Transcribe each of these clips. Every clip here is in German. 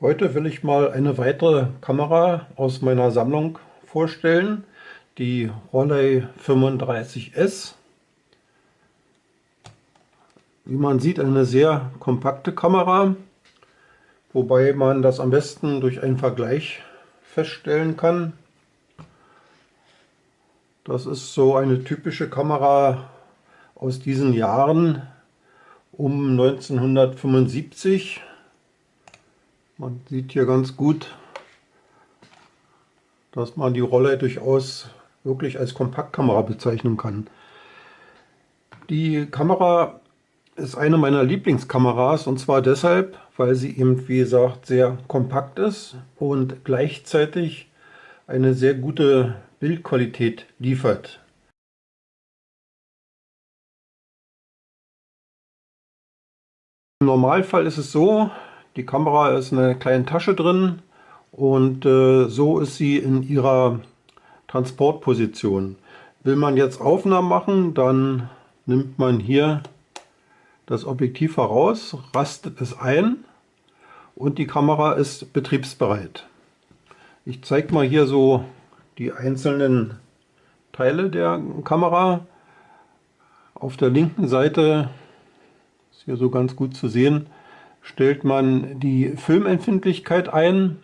Heute will ich mal eine weitere Kamera aus meiner Sammlung vorstellen, die Rollei 35S. Wie man sieht, eine sehr kompakte Kamera, wobei man das am besten durch einen Vergleich feststellen kann. Das ist so eine typische Kamera aus diesen Jahren um 1975. Man sieht hier ganz gut, dass man die Rollei durchaus wirklich als Kompaktkamera bezeichnen kann. Die Kamera ist eine meiner Lieblingskameras, und zwar deshalb, weil sie eben, wie gesagt, sehr kompakt ist und gleichzeitig eine sehr gute Bildqualität liefert. Im Normalfall ist es so, die Kamera ist in einer kleinen Tasche drin und so ist sie in ihrer Transportposition. Will man jetzt Aufnahmen machen, dann nimmt man hier das Objektiv heraus, rastet es ein und die Kamera ist betriebsbereit. Ich zeige mal hier so die einzelnen Teile der Kamera. Auf der linken Seite, ist hier so ganz gut zu sehen, stellt man die Filmempfindlichkeit ein.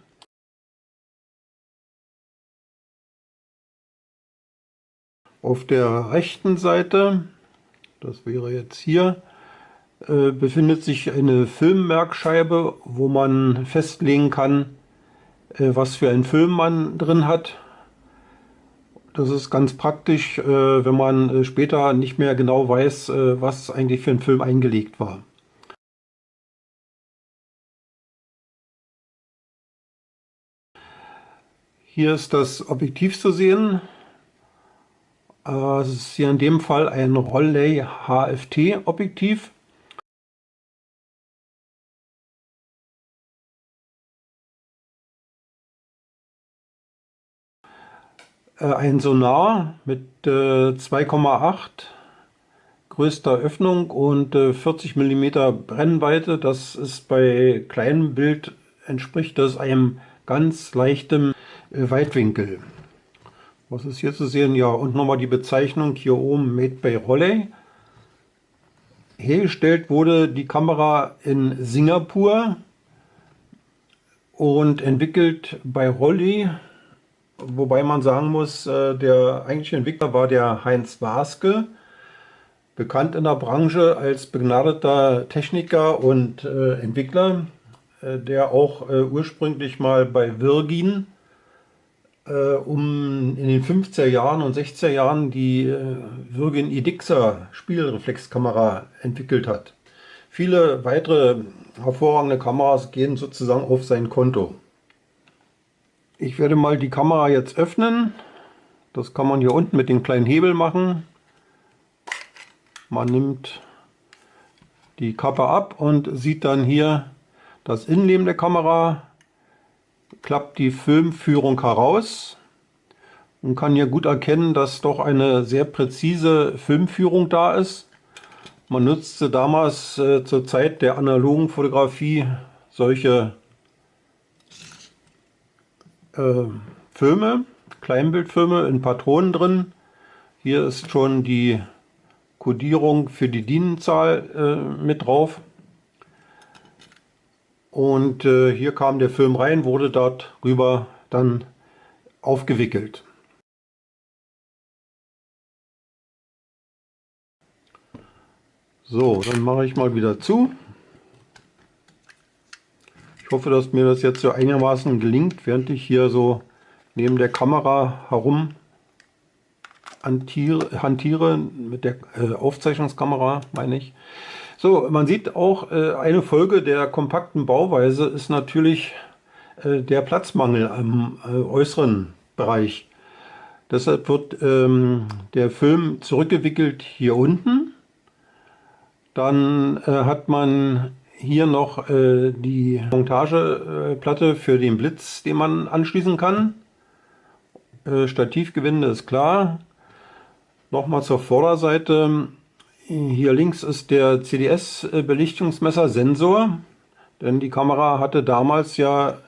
Auf der rechten Seite, das wäre jetzt hier, befindet sich eine Filmmerkscheibe, wo man festlegen kann, was für einen Film man drin hat. Das ist ganz praktisch, wenn man später nicht mehr genau weiß, was eigentlich für ein Film eingelegt war. Hier ist das Objektiv zu sehen. Es ist hier in dem Fall ein Rollei HFT Objektiv. Ein Sonar mit 2,8 größter Öffnung und 40 mm Brennweite. Das ist bei kleinem Bild, entspricht das einem ganz leichten Weitwinkel. Was ist hier zu sehen? Ja, und nochmal die Bezeichnung hier oben, Made by Rollei. Hergestellt wurde die Kamera in Singapur und entwickelt bei Rollei. Wobei man sagen muss, der eigentliche Entwickler war der Heinz Waaske, bekannt in der Branche als begnadeter Techniker und Entwickler, der auch ursprünglich mal bei Virgin in den 50er Jahren und 60er Jahren die Virgin Edixa Spielreflexkamera entwickelt hat. Viele weitere hervorragende Kameras gehen sozusagen auf sein Konto. Ich werde mal die Kamera jetzt öffnen. Das kann man hier unten mit dem kleinen Hebel machen. Man nimmt die Kappe ab und sieht dann hier das Innenleben der Kamera, klappt die Filmführung heraus und kann hier gut erkennen, dass doch eine sehr präzise Filmführung da ist. Man nutzte damals zur Zeit der analogen Fotografie solche Filme, Kleinbildfilme in Patronen drin. Hier ist schon die Kodierung für die DIN-Zahl mit drauf. Und hier kam der Film rein, wurde dort rüber dann aufgewickelt. So, dann mache ich mal wieder zu. Ich hoffe, dass mir das jetzt so einigermaßen gelingt, während ich hier so neben der Kamera herum hantiere, mit der Aufzeichnungskamera, meine ich. So, man sieht auch, eine Folge der kompakten Bauweise ist natürlich der Platzmangel am äußeren Bereich. Deshalb wird der Film zurückgewickelt hier unten. Dann hat man hier noch die Montageplatte für den Blitz, den man anschließen kann. Stativgewinde ist klar. Nochmal zur Vorderseite. Hier links ist der CDS-Belichtungsmesser-Sensor. Denn die Kamera hatte damals ja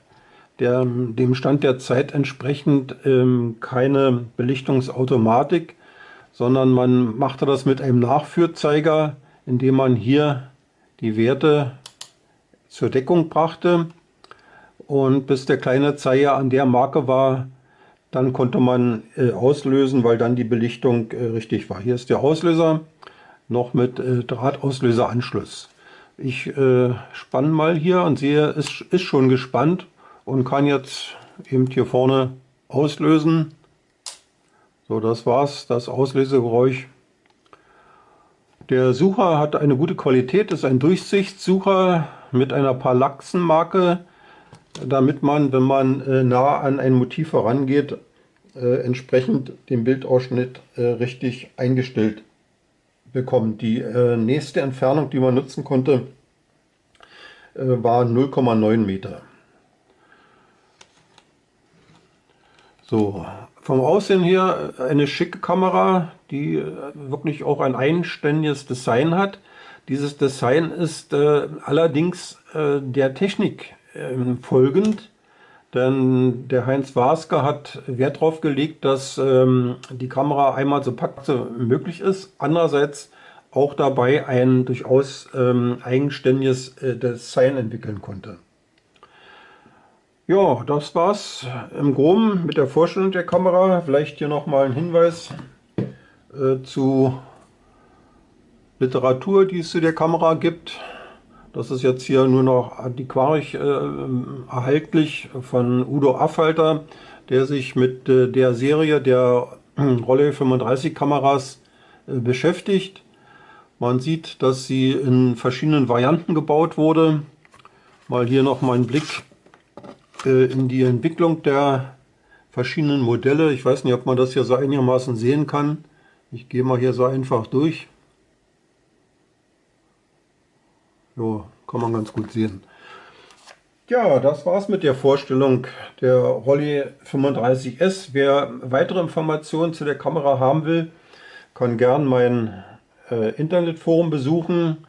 dem Stand der Zeit entsprechend keine Belichtungsautomatik, sondern man machte das mit einem Nachführzeiger, indem man hier die Werte zur Deckung brachte, und bis der kleine Zeiger an der Marke war, dann konnte man auslösen, weil dann die Belichtung richtig war. Hier ist der Auslöser, noch mit Drahtauslöseranschluss. Ich spanne mal hier und sehe, es ist schon gespannt und kann jetzt eben hier vorne auslösen. So, das war's, das Auslösegeräusch. Der Sucher hat eine gute Qualität, ist ein Durchsichtssucher mit einer Parallaxenmarke, damit man, wenn man nah an ein Motiv herangeht, entsprechend den Bildausschnitt richtig eingestellt bekommt. Die nächste Entfernung, die man nutzen konnte, war 0,9 Meter. So, vom Aussehen her eine schicke Kamera, die wirklich auch ein eigenständiges Design hat. Dieses Design ist allerdings der Technik folgend, denn der Heinz Waaske hat Wert darauf gelegt, dass die Kamera einmal so packt wie möglich ist, andererseits auch dabei ein durchaus eigenständiges Design entwickeln konnte. Ja, das war's im Groben mit der Vorstellung der Kamera. Vielleicht hier nochmal ein Hinweis zu Literatur, die es zu der Kamera gibt. Das ist jetzt hier nur noch antiquarisch erhältlich von Udo Affolter, der sich mit der Serie der Rolleihe 35 Kameras beschäftigt. Man sieht, dass sie in verschiedenen Varianten gebaut wurde. Mal hier noch mal ein Blick in die Entwicklung der verschiedenen Modelle. Ich weiß nicht, ob man das hier so einigermaßen sehen kann. Ich gehe mal hier so einfach durch. Jo, kann man ganz gut sehen. Ja, das war's mit der Vorstellung der Rollei 35S. Wer weitere Informationen zu der Kamera haben will, kann gern mein Internetforum besuchen.